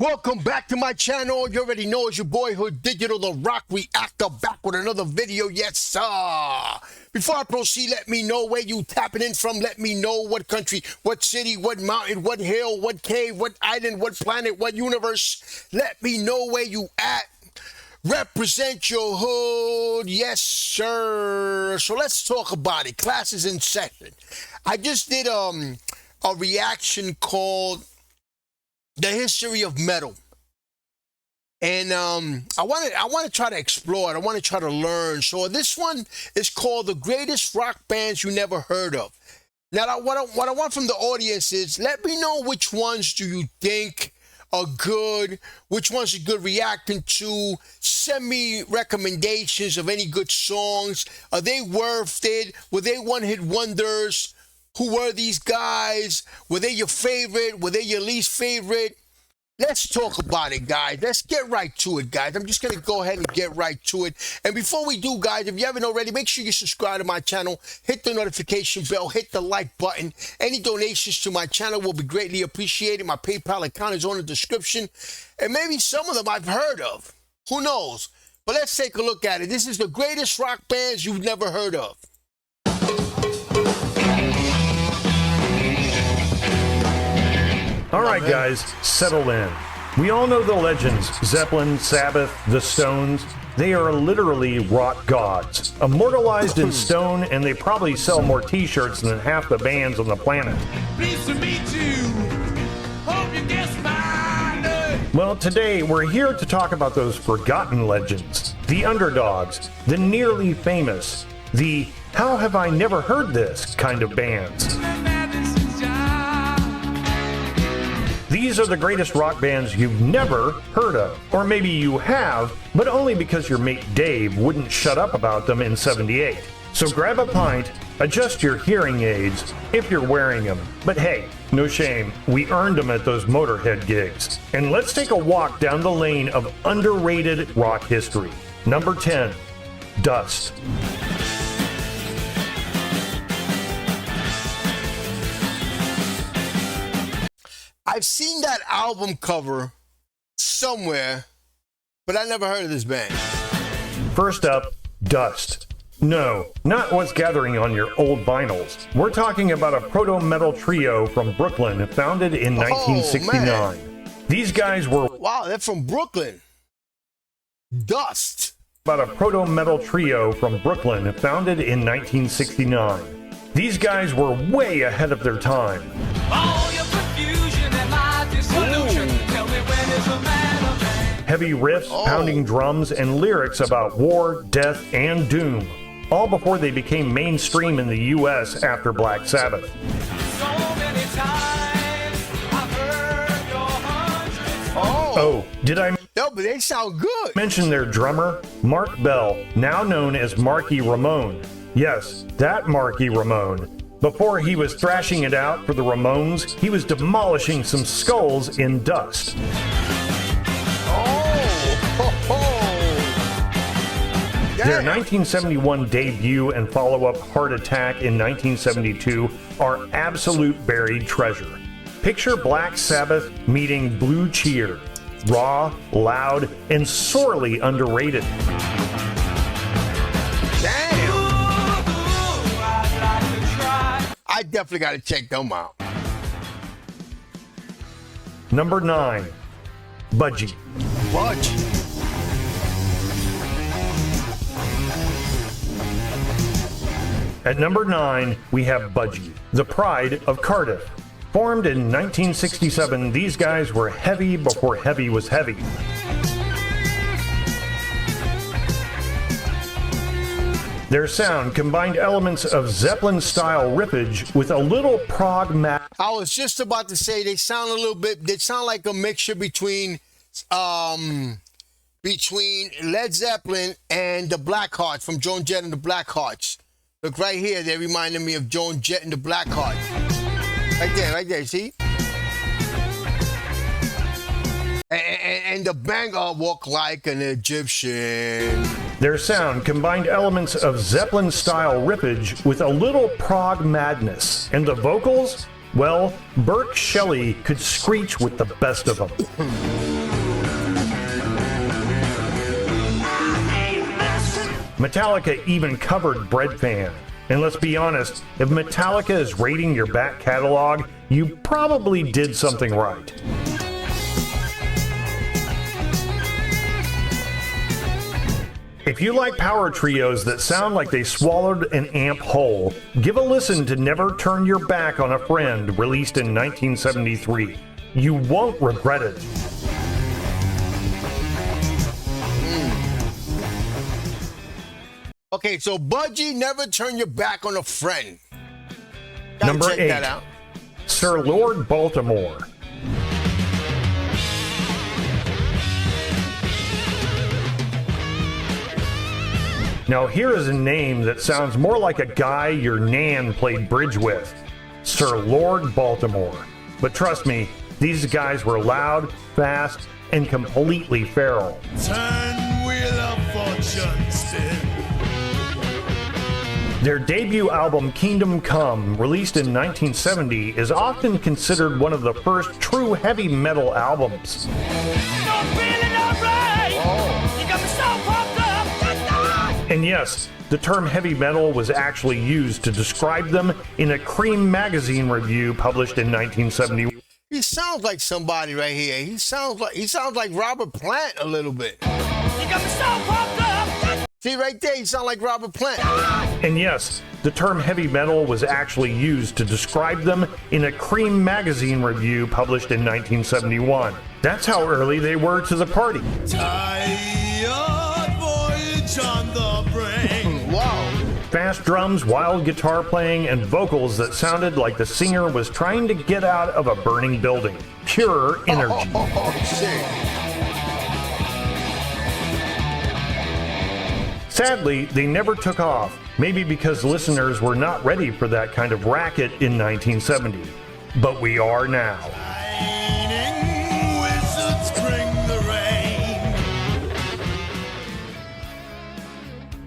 Welcome back to my channel. You already know it's your boyhood digital, the rock reactor, back with another video. Yes, sir. Before I proceed, let me know where you tapping in from. Let me know what country, what city, what mountain, what hill, what cave, what island, what planet, what universe. Let me know where you at. Represent your hood. Yes, sir. So let's talk about it. Class is in session. I just did a reaction called The History of Metal. And I want to try to explore it. I want to try to learn. So this one is called The Greatest Rock Bands You Never Heard of. Now, what I want from the audience is, let me know which ones do you think are good, which ones are good reacting to. Send me recommendations of any good songs. Are they worth it? Were they one-hit wonders? Who were these guys? Were they your favorite? Were they your least favorite? Let's talk about it, guys. Let's get right to it, guys. I'm just going to go ahead and get right to it. And before we do, guys, if you haven't already, make sure you subscribe to my channel. Hit the notification bell. Hit the like button. Any donations to my channel will be greatly appreciated. My PayPal account is on the description. And maybe some of them I've heard of. Who knows? But let's take a look at it. This is the greatest rock bands you've never heard of. All right, guys, settle in. We all know the legends, Zeppelin, Sabbath, the Stones. They are literally rock gods, immortalized in stone, and they probably sell more t-shirts than half the bands on the planet. Pleased to meet you. Hope you guess my name. Well, today we're here to talk about those forgotten legends, the underdogs, the nearly famous, the how have I never heard this kind of bands. These are the greatest rock bands you've never heard of. Or maybe you have, but only because your mate Dave wouldn't shut up about them in '78. So grab a pint, adjust your hearing aids, if you're wearing them. But hey, no shame, we earned them at those Motorhead gigs. And let's take a walk down the lane of underrated rock history. Number 10, Dust. I've seen that album cover somewhere, but I never heard of this band. First up, Dust. No, not what's gathering on your old vinyls. We're talking about a proto-metal trio from Brooklyn founded in 1969. Man. These guys were... Wow, they're from Brooklyn. Dust. About a proto-metal trio from Brooklyn founded in 1969. These guys were way ahead of their time. All your confusion and my dissolution. Tell me when is a man a man? Heavy riffs, pounding drums, and lyrics about war, death, and doom. All before they became mainstream in the US after Black Sabbath. So many times I've heard your hundreds. Oh, did I No, but they sound good. mention their drummer, Mark Bell, now known as Marky Ramone? Yes, that Marky Ramone. Before he was thrashing it out for the Ramones, he was demolishing some skulls in Dust. Their 1971 debut and follow-up Heart Attack in 1972 are absolute buried treasure. Picture Black Sabbath meeting Blue Cheer. Raw, loud, and sorely underrated. Damn. Ooh, I'd like to try. I definitely got to check them out. Number 9, Budgie. Budge. At number 9, we have Budgie, the pride of Cardiff. Formed in 1967, these guys were heavy before heavy was heavy. Their sound combined elements of Zeppelin-style riffage with a little prog mat. I was just about to say they sound a little bit. They sound like a mixture between Led Zeppelin and the Blackhearts from Joan Jett and the Blackhearts. Look right here. They reminded me of Joan Jett and the Blackhearts. Right there. See? And the banger walk like an Egyptian. Their sound combined elements of Zeppelin-style riffage with a little prog madness, and the vocals, Well, Burt Shelley could screech with the best of them. Metallica even covered Bread Fan. And let's be honest, if Metallica is rating your back catalog, you probably did something right. If you like power trios that sound like they swallowed an amp whole, give a listen to Never Turn Your Back on a Friend, released in 1973. You won't regret it. Okay, so Budgie, Never Turn Your Back on a Friend. Gotta Number check 8, that out. Sir Lord Baltimore. Now here is a name that sounds more like a guy your nan played bridge with. Sir Lord Baltimore. But trust me, these guys were loud, fast, and completely feral. Turn wheel of fortune still. Their debut album, Kingdom Come, released in 1970, is often considered one of the first true heavy metal albums. And yes, the term heavy metal was actually used to describe them in a Cream magazine review published in 1971. He sounds like somebody right here. He sounds like Robert Plant a little bit. See right there, he sounds like Robert Plant. And yes, the term heavy metal was actually used to describe them in a Cream magazine review published in 1971. That's how early they were to the party. Tired voyage on the brink. Wow. Fast drums, wild guitar playing, and vocals that sounded like the singer was trying to get out of a burning building. Pure energy. Oh, shit. Sadly, they never took off, maybe because listeners were not ready for that kind of racket in 1970. But we are now. Lightning wizards bring the rain.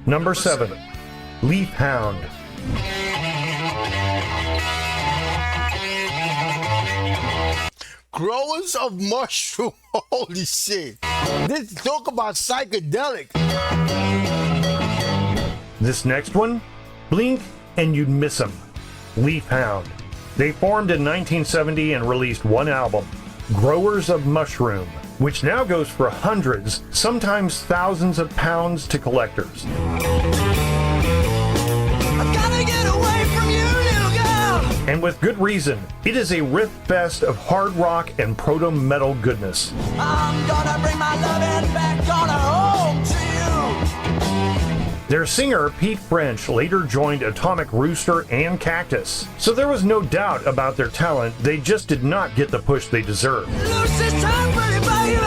Number 7, Leaf Hound. Growers of mushroom. Holy shit. This talk about psychedelic. This next one, blink and you'd miss them. Leaf Hound. They formed in 1970 and released one album, Growers of Mushroom, which now goes for hundreds, sometimes thousands of pounds to collectors. I gotta get away from you, little girl. And with good reason. It is a riff fest of hard rock and proto-metal goodness. I'm gonna bring my loving back on home to you. Their singer, Pete French, later joined Atomic Rooster and Cactus. So there was no doubt about their talent, they just did not get the push they deserved. Lose this time, pretty baby.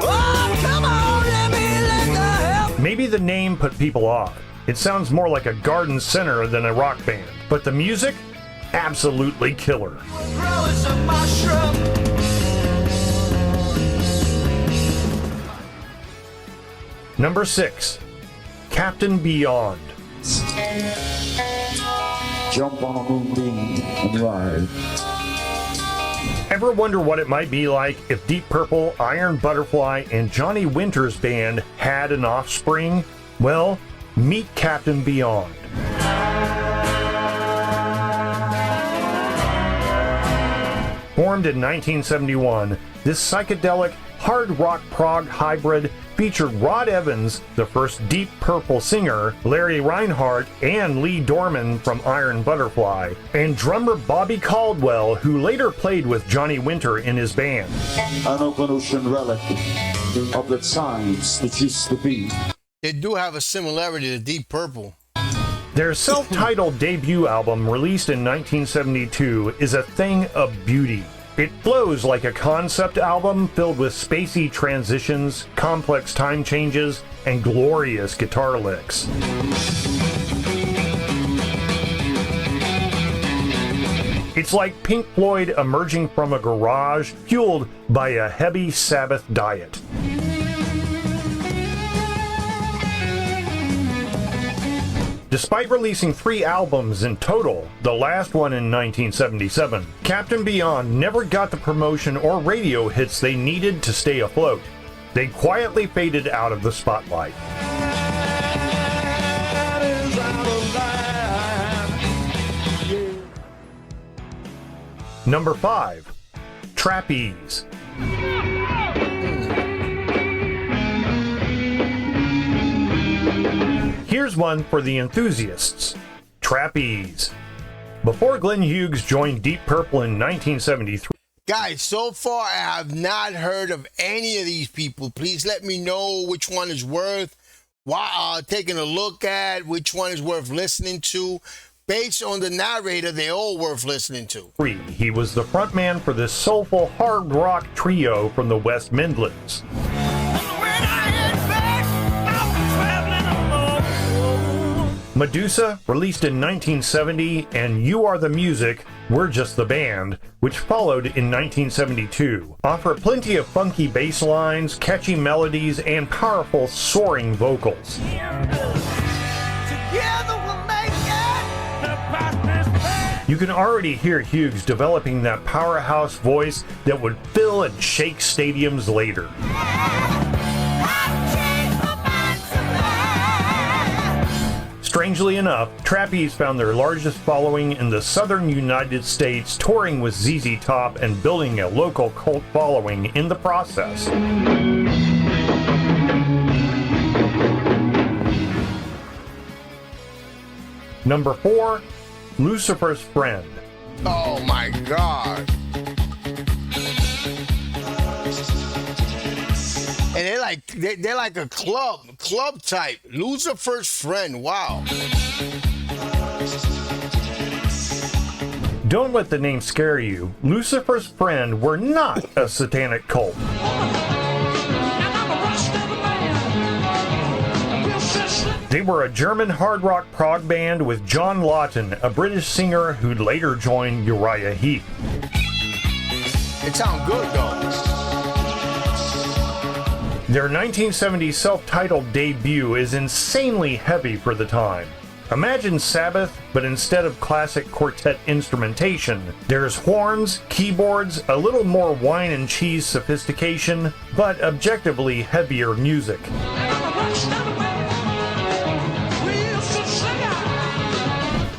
Oh, come on, let me lend a help. Maybe the name put people off. It sounds more like a garden center than a rock band. But the music? Absolutely killer. Growers of mushroom. Number 6, Captain Beyond. Jump on a moonbeam and ride. Ever wonder what it might be like if Deep Purple, Iron Butterfly, and Johnny Winter's band had an offspring? Well, meet Captain Beyond. Formed in 1971, this psychedelic hard rock prog hybrid featured Rod Evans, the first Deep Purple singer, Larry Reinhardt, and Lee Dorman from Iron Butterfly, and drummer Bobby Caldwell, who later played with Johnny Winter in his band. An open ocean relic of the times that used to be. They do have a similarity to Deep Purple. Their self-titled debut album, released in 1972, is a thing of beauty. It flows like a concept album filled with spacey transitions, complex time changes, and glorious guitar licks. It's like Pink Floyd emerging from a garage, fueled by a heavy Sabbath diet. Despite releasing 3 albums in total, the last one in 1977, Captain Beyond never got the promotion or radio hits they needed to stay afloat. They quietly faded out of the spotlight. Number 5. Trapeze. Here's one for the enthusiasts. Trapeze. Before Glenn Hughes joined Deep Purple in 1973, Guys, so far I have not heard of any of these people. Please let me know which one is worth taking a look at, which one is worth listening to. Based on the narrator, they're all worth listening to. he was the frontman for this soulful hard rock trio from the West Midlands. Medusa, released in 1970, and You Are the Music, We're Just the Band, which followed in 1972, offer plenty of funky bass lines, catchy melodies, and powerful soaring vocals. You can already hear Hughes developing that powerhouse voice that would fill and shake stadiums later. Strangely enough, Trapeze found their largest following in the southern United States, touring with ZZ Top and building a local cult following in the process. Number 4, Lucifer's Friend. Oh my God. And they're like a club type. Lucifer's Friend. Wow. Don't let the name scare you. Lucifer's Friend were not a satanic cult. They were a German hard rock prog band with John Lawton, a British singer who'd later join Uriah Heep. It sounds good though. Their 1970 self-titled debut is insanely heavy for the time. Imagine Sabbath, but instead of classic quartet instrumentation, there's horns, keyboards, a little more wine and cheese sophistication, but objectively heavier music.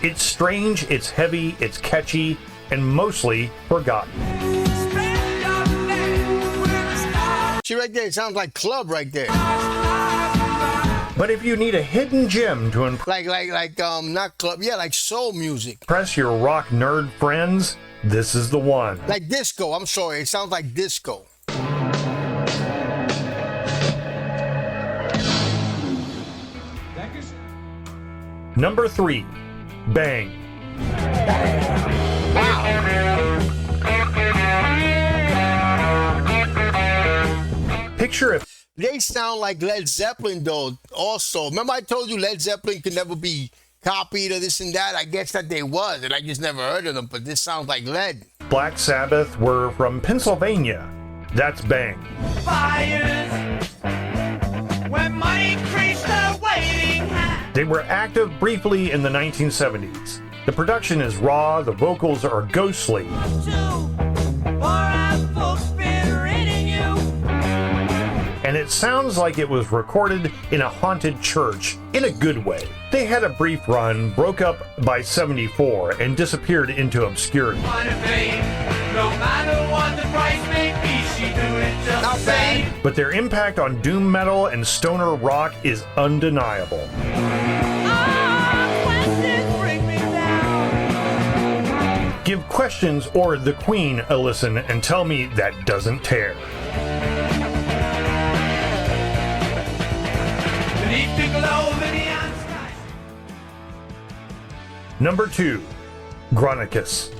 It's strange, it's heavy, it's catchy, and mostly forgotten. See right there, it sounds like club right there. But if you need a hidden gem to Not club, yeah, like soul music. impress your rock nerd friends, this is the one. Like disco, I'm sorry, it sounds like disco. Number 3, Bang. Picture it. They sound like Led Zeppelin though also. Remember I told you Led Zeppelin could never be copied or this and that? I guess that they was, and I just never heard of them, but this sounds like Led. Black Sabbath were from Pennsylvania. That's Bang. They were active briefly in the 1970s. The production is raw, the vocals are ghostly. And it sounds like it was recorded in a haunted church, in a good way. They had a brief run, broke up by 74, and disappeared into obscurity. But their impact on doom metal and stoner rock is undeniable. Give Questions or The Queen a listen and tell me that doesn't tear. Number 2, Granicus.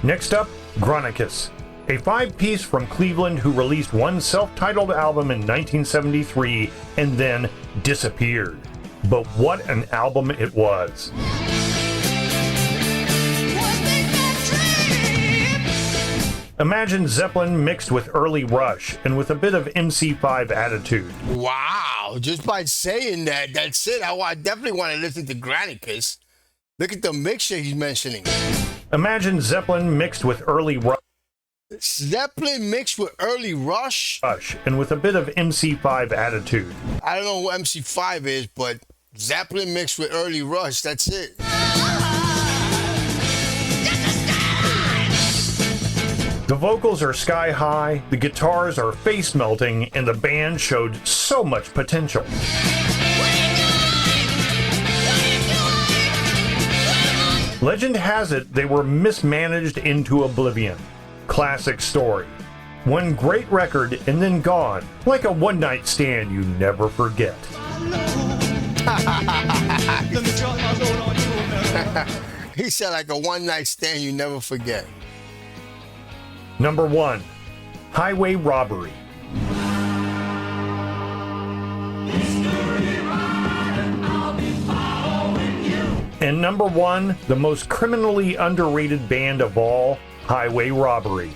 Next up, Granicus, a 5-piece from Cleveland who released one self-titled album in 1973 and then disappeared. But what an album it was. Imagine Zeppelin mixed with early Rush and with a bit of MC5 attitude. Wow, just by saying that, that's it. I definitely want to listen to Granicus. Look at the mixture he's mentioning. Imagine Zeppelin mixed with early Rush. Zeppelin mixed with early Rush? And with a bit of MC5 attitude. I don't know what MC5 is, but Zeppelin mixed with early Rush, that's it. The vocals are sky high, the guitars are face melting, and the band showed so much potential. Legend has it they were mismanaged into oblivion. Classic story. One great record and then gone, like a one-night stand you never forget. He said like a one-night stand you never forget. Number 1. Highway Robbery. And number 1, the most criminally underrated band of all, Highway Robbery.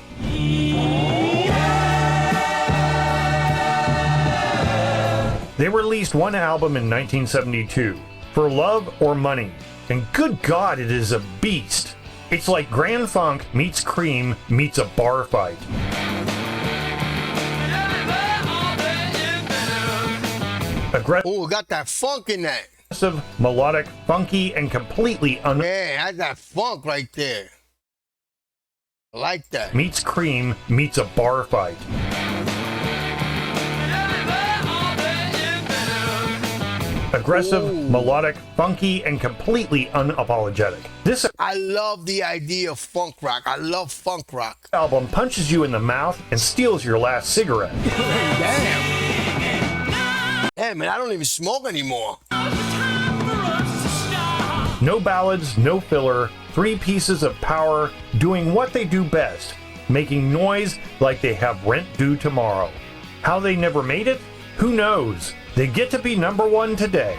They released one album in 1972, For Love or Money, and good God, it is a beast. It's like Grand Funk meets Cream meets a bar fight. Oh, got that funk in that. Aggressive, melodic, funky, and completely Man, had that funk right there. I like that. Meets Cream meets a bar fight. Aggressive, Ooh. melodic, funky, and completely unapologetic. This I love the idea of funk rock. I love funk rock. album punches you in the mouth and steals your last cigarette. Damn. Hey, man, I don't even smoke anymore. No ballads, no filler, 3 pieces of power doing what they do best, making noise like they have rent due tomorrow. How they never made it? Who knows? They get to be number 1 today.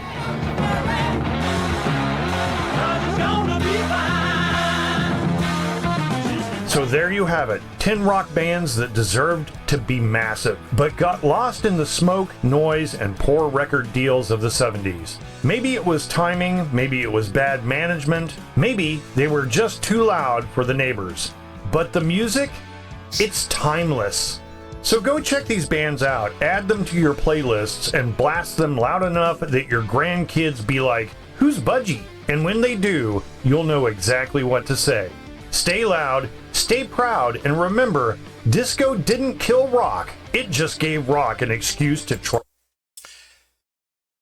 So there you have it, 10 rock bands that deserved to be massive, but got lost in the smoke, noise, and poor record deals of the 70s. Maybe it was timing, maybe it was bad management, maybe they were just too loud for the neighbors. But the music? It's timeless. So go check these bands out, add them to your playlists, and blast them loud enough that your grandkids be like, "Who's Budgie?" And when they do, you'll know exactly what to say. Stay loud, stay proud, and remember, disco didn't kill rock. It just gave rock an excuse to try.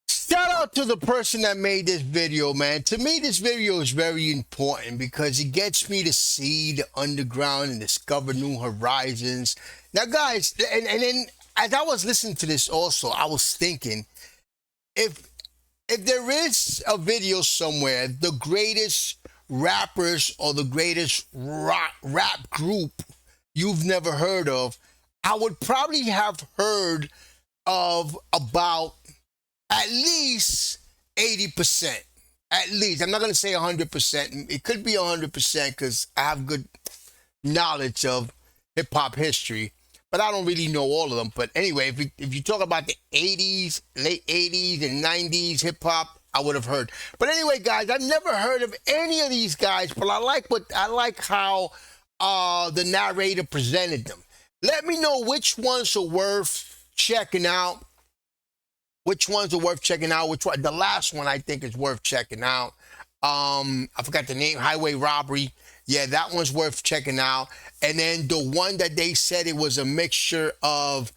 Shout out to the person that made this video, man. To me, this video is very important because it gets me to see the underground and discover new horizons. Now, guys, and then as I was listening to this also, I was thinking, if there is a video somewhere, the greatest rappers or the greatest rap group you've never heard of, I would probably have heard of about at least 80%. At least. I'm not going to say 100%. It could be 100% because I have good knowledge of hip-hop history, but I don't really know all of them. But anyway, if you talk about the 80s, late 80s and 90s hip-hop, I would have heard. But anyway, guys, I've never heard of any of these guys, but I like how the narrator presented them. Let me know which ones are worth checking out. Which ones are worth checking out? Which one? The last one I think is worth checking out. I forgot the name. Highway Robbery. Yeah, that one's worth checking out. And then the one that they said it was a mixture of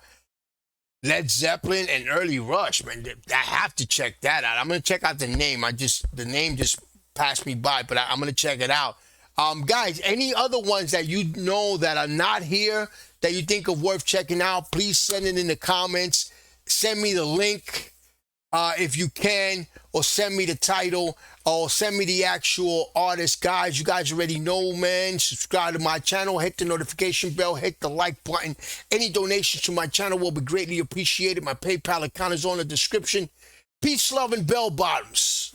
Led Zeppelin and early Rush, man. I have to check that out. I'm gonna check out the name. The name just passed me by, but I'm gonna check it out. Guys, any other ones that you know that are not here that you think are worth checking out, please send it in the comments. Send me the link if you can, or send me the title, or send me the actual artist. Guys, you guys already know, man. Subscribe to my channel, hit the notification bell, hit the like button. Any donations to my channel will be greatly appreciated. My PayPal account is on the description. Peace, love, and bell bottoms.